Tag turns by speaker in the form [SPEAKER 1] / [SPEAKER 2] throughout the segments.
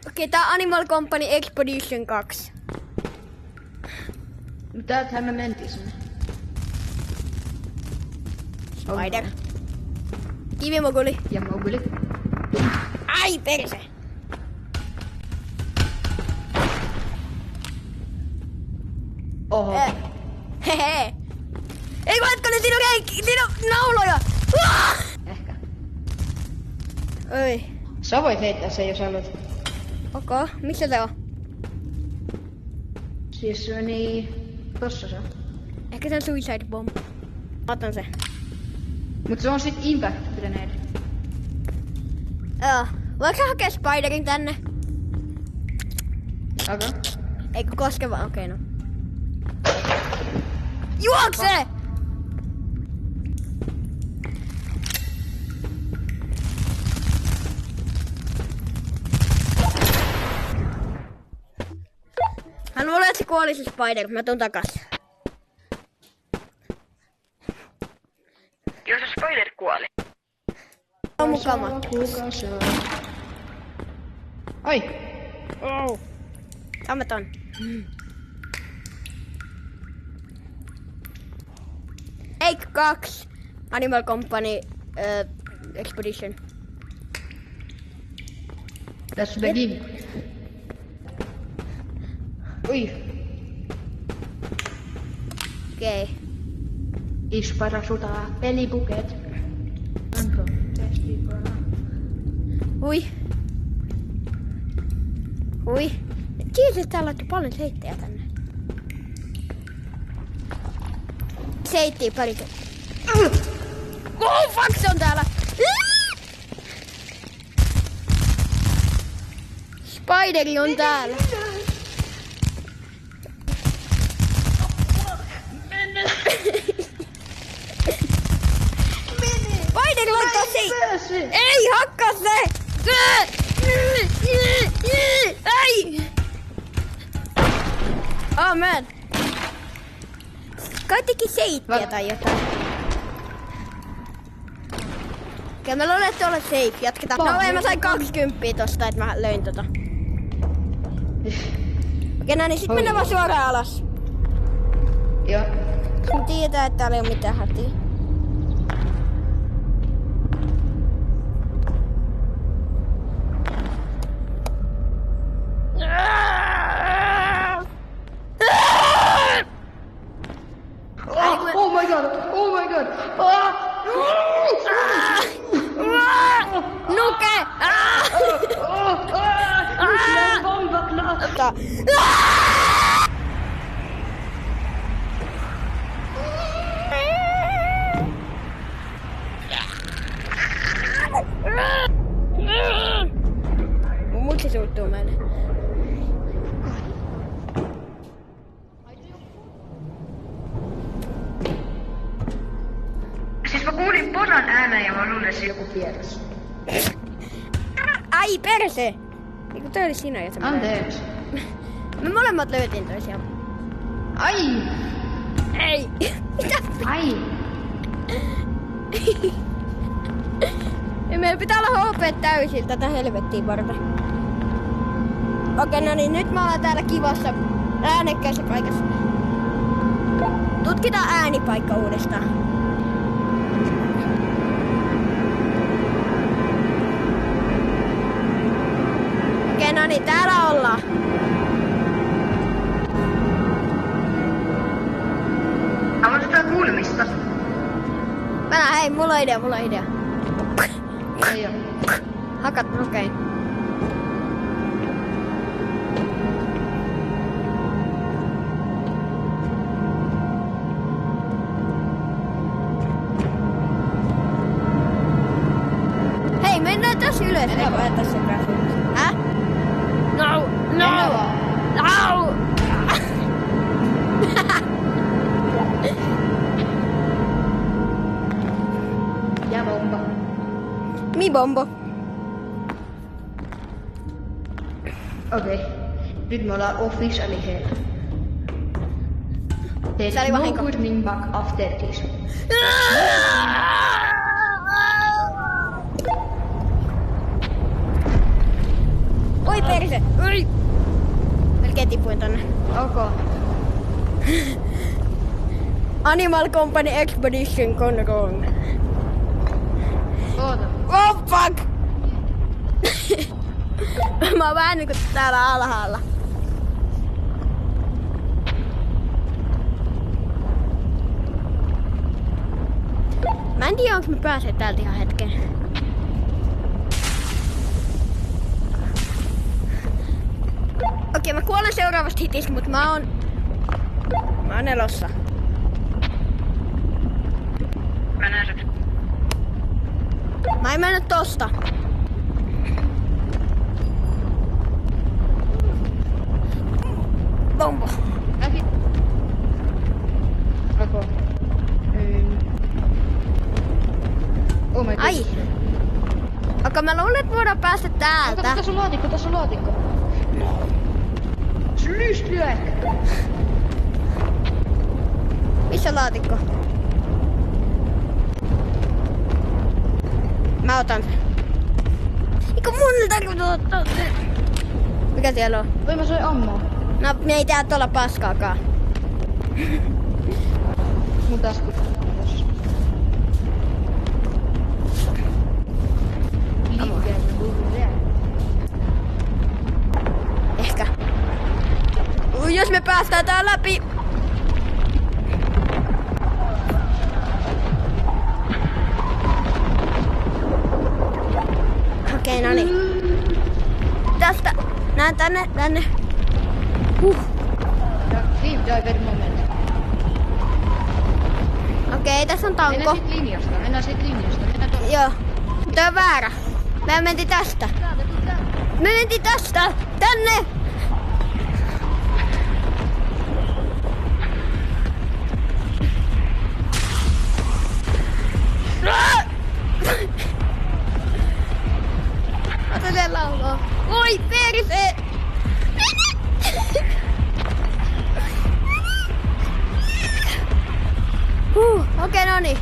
[SPEAKER 1] Okei, tää on Animal Company Expedition 2.
[SPEAKER 2] Täältähän me mentiin sinne.
[SPEAKER 1] Spider. Kivimoguli.
[SPEAKER 2] Ja moguli.
[SPEAKER 1] Ai perse!
[SPEAKER 2] Oho.
[SPEAKER 1] Hehe. Ei kun hetkinen, siinä on nauloja!
[SPEAKER 2] Ehkä.
[SPEAKER 1] Oi.
[SPEAKER 2] Sä voit heittää sen, jos haluat.
[SPEAKER 1] Okei, missä se on?
[SPEAKER 2] Siis niin... Tossa se on.
[SPEAKER 1] Ehkä se on Suicide Bomb. Mä otan se.
[SPEAKER 2] Mut se on sit Impact Grenade.
[SPEAKER 1] Joo. Voinko sä hakea Spiderin tänne?
[SPEAKER 2] Okay.
[SPEAKER 1] Eikö koske vaan? Okei, no. Juokse! Hän luulee, että se kuoli se Spider. Mä tuun takas.
[SPEAKER 3] Jos se Spider kuoli.
[SPEAKER 1] On mukama.
[SPEAKER 2] Kuka se on? Ai!
[SPEAKER 1] Oh. Ammeton. Take 2. Animal Company Expedition.
[SPEAKER 2] Let's begin. Ui!
[SPEAKER 1] Okei.
[SPEAKER 2] Isparasuta pelipuket. Anko festivala.
[SPEAKER 1] Hui. Hui. Kiitos, että täällä laittoi paljon seittejä tänne. Seittiä pari. Oh fuck, se on täällä. Spideri on täällä. Spider laittaa se. Ei hakkaa se. Ei. Oh man. Kai teki seittiä tai jotain. Okei, mä luulen, että olla safe. Jatketaan. No ei, mä sain 20 tosta, että mä löin tota. Okei, no niin sit mennään vaan suoraan alas.
[SPEAKER 2] Joo.
[SPEAKER 1] Mä tiedetään, että täällä ei oo mitään hätiä.
[SPEAKER 2] Oh my god! Oh my god!
[SPEAKER 1] Nuke! Mut se suuttuu meille.
[SPEAKER 3] Siis mä kuulin poran äänen ja mä luulin, että se joku vieras.
[SPEAKER 1] Ai perse! Eiku toi oli sinä ja se
[SPEAKER 2] Anteeksi.
[SPEAKER 1] Me molemmat löytiin toisiaan.
[SPEAKER 2] Ai!
[SPEAKER 1] Ei! Mitä?
[SPEAKER 2] Ai!
[SPEAKER 1] Ja meillä pitää olla HP täysin tätä helvettiin varten. Okei, no niin, nyt mä ollaan täällä kivassa äänekkäässä paikassa. Tutkitaan äänipaikka uudestaan. Okei, no niin, täällä ollaan.
[SPEAKER 3] Aloitetaan kuulemista.
[SPEAKER 1] Hei, mulla on idea.
[SPEAKER 2] Ei oo.
[SPEAKER 1] Hakat, okei. Hei, mennään tässä ylös.
[SPEAKER 2] Mennään vaan tässä päässä.
[SPEAKER 1] Häh? No!
[SPEAKER 2] Ja bomba.
[SPEAKER 1] Mi bombo.
[SPEAKER 2] Okei. Nyt me ollaan officially heillä.
[SPEAKER 1] Se oli vahinko.
[SPEAKER 2] No turning back after this.
[SPEAKER 1] Oi Oi perse! Oi! Melkein tipuin tonne.
[SPEAKER 2] Okay.
[SPEAKER 1] Animal Company Expedition gone wrong.
[SPEAKER 2] Oota.
[SPEAKER 1] Oh fuck! Mä oon vähän niinku täällä alhaalla. Mä en tiedä, onko mä pääsen täältä ihan hetken. Okei, mä kuolen seuraavasta hitistä, mutta mä oon elossa.
[SPEAKER 3] Mä näen sut.
[SPEAKER 1] Mä en mennä tosta. Bombo.
[SPEAKER 2] Näki. Okay. Oh my god.
[SPEAKER 1] Ai. Okei, mä luulen, että voidaan päästä täältä.
[SPEAKER 2] Kato, tässä on laatikko. Slyslyök.
[SPEAKER 1] Missä on laatikko? Mä otan sen. Eiku mun tarvitse ottaa sen. Mikä siellä on?
[SPEAKER 2] Voi mä soin ammoa.
[SPEAKER 1] No, me ei tää tuolla paskaakaan.
[SPEAKER 2] Mun tasku.
[SPEAKER 1] Ehkä. Jos me päästään tää läpi. Okei, no niin. Tästä. Näin tänne.
[SPEAKER 2] Deep diver moment.
[SPEAKER 1] Okei, tässä on tanko.
[SPEAKER 2] Mennään siitä linjasta.
[SPEAKER 1] Joo. Tää on väärä. Me mentiin tästä. Me mentiin tästä. Tänne. Ota sen laulaa. Oi perse! Okei, no niin.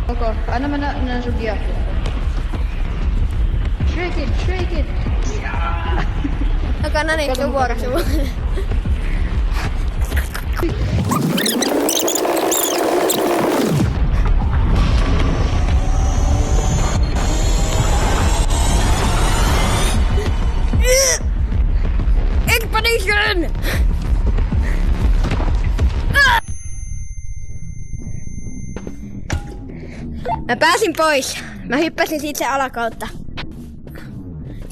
[SPEAKER 2] Okay, anna mä näen sun diakia. Shake it!
[SPEAKER 1] Okei, no niin, sun vuoro. Expedition! Mä pääsin pois. Mä hyppäsin siitä sen alakautta.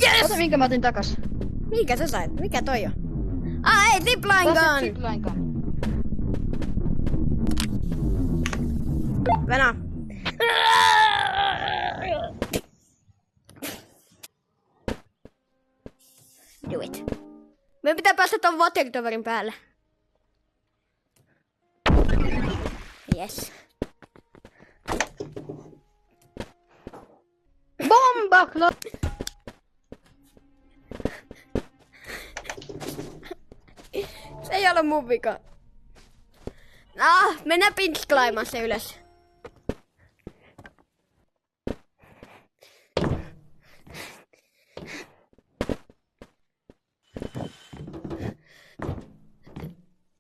[SPEAKER 1] Yes!
[SPEAKER 2] Ota minkä mä otin takas.
[SPEAKER 1] Mikä sä sait? Mikä toi on? Ei, zipline gun!
[SPEAKER 2] Zipline gun.
[SPEAKER 1] Venä. Do it. Meidän pitää päästä ton water towerin päälle. Yes.
[SPEAKER 2] Bomba!
[SPEAKER 1] Se ei ole mun vika. Mennään pinch-climbaan se ylös.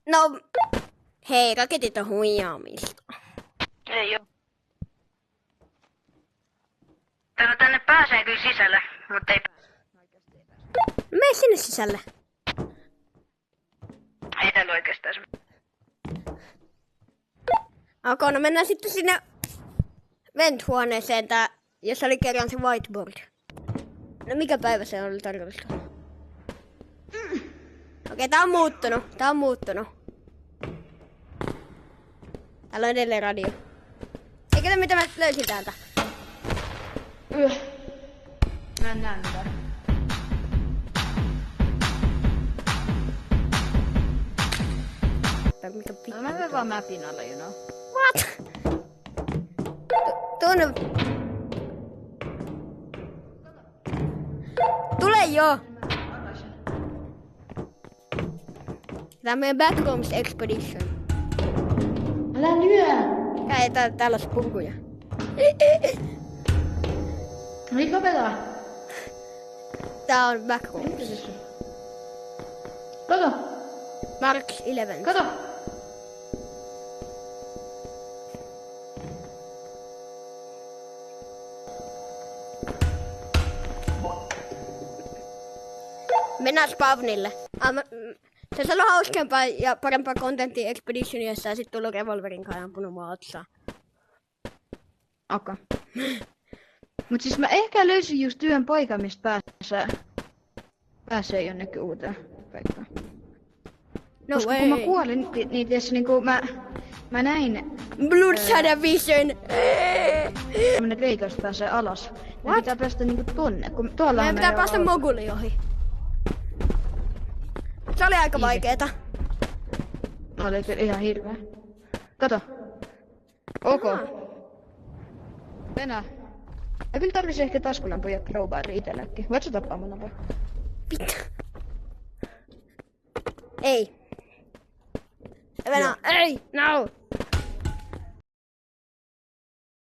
[SPEAKER 1] No, hei, raketit on huijaamista.
[SPEAKER 3] Ei oo. Tänne pääsee kyllä sisälle, mutta ei pääse.
[SPEAKER 1] Mene sinne sisälle.
[SPEAKER 3] Ei täällä oikeastaan.
[SPEAKER 1] Okay, no mennään sitten sinne vent-huoneeseen, jossa oli kerran se whiteboard. No mikä päivä se oli tarkoitus? Okei, tää on muuttunut. Täällä on edelleen radio. Eikä mitä mä löysin täältä?
[SPEAKER 2] Mä en näe mitään.
[SPEAKER 1] Mikä pitää?
[SPEAKER 2] Mä menen vaan mapin alla, you know.
[SPEAKER 1] What? Tuonne. Tule jo! Tää on meidän Backrooms Expedition.
[SPEAKER 2] Älä lyö!
[SPEAKER 1] Ei, täällä on spurkuja.
[SPEAKER 2] Nyt lopetaan.
[SPEAKER 1] Tää on backroom.
[SPEAKER 2] Kato!
[SPEAKER 1] Mark 11.
[SPEAKER 2] Kato!
[SPEAKER 1] Mennään spawnille. Se on hauskempaa ja parempaa kontenttia Expeditionissa ja sit tullut revolverin kanssa ampunut mua otsaa.
[SPEAKER 2] Okei. Mut siis mä ehkä löysin just yhden paikan, mistä pääsee jonnekin uuteen paikkaan.
[SPEAKER 1] No
[SPEAKER 2] Koska
[SPEAKER 1] way.
[SPEAKER 2] kun mä kuolin, niin tässä niinku mä näin
[SPEAKER 1] Blood Shadow Vision.
[SPEAKER 2] tämmönen reikä, josta pääsee alas. Ja pitää päästä niinku tonne, kun tuolla
[SPEAKER 1] Meidän pitää päästä moguli ohi. Se oli aika vaikeeta.
[SPEAKER 2] Oli kyllä ihan hirveä. Kato. Ok. Mennään. Ja kyllä tarvisi ehkä taskulampu ja crowbari itsellekin. Voit sä tappaa mun napaa?
[SPEAKER 1] Pitää. Ei. Venä, ei, no.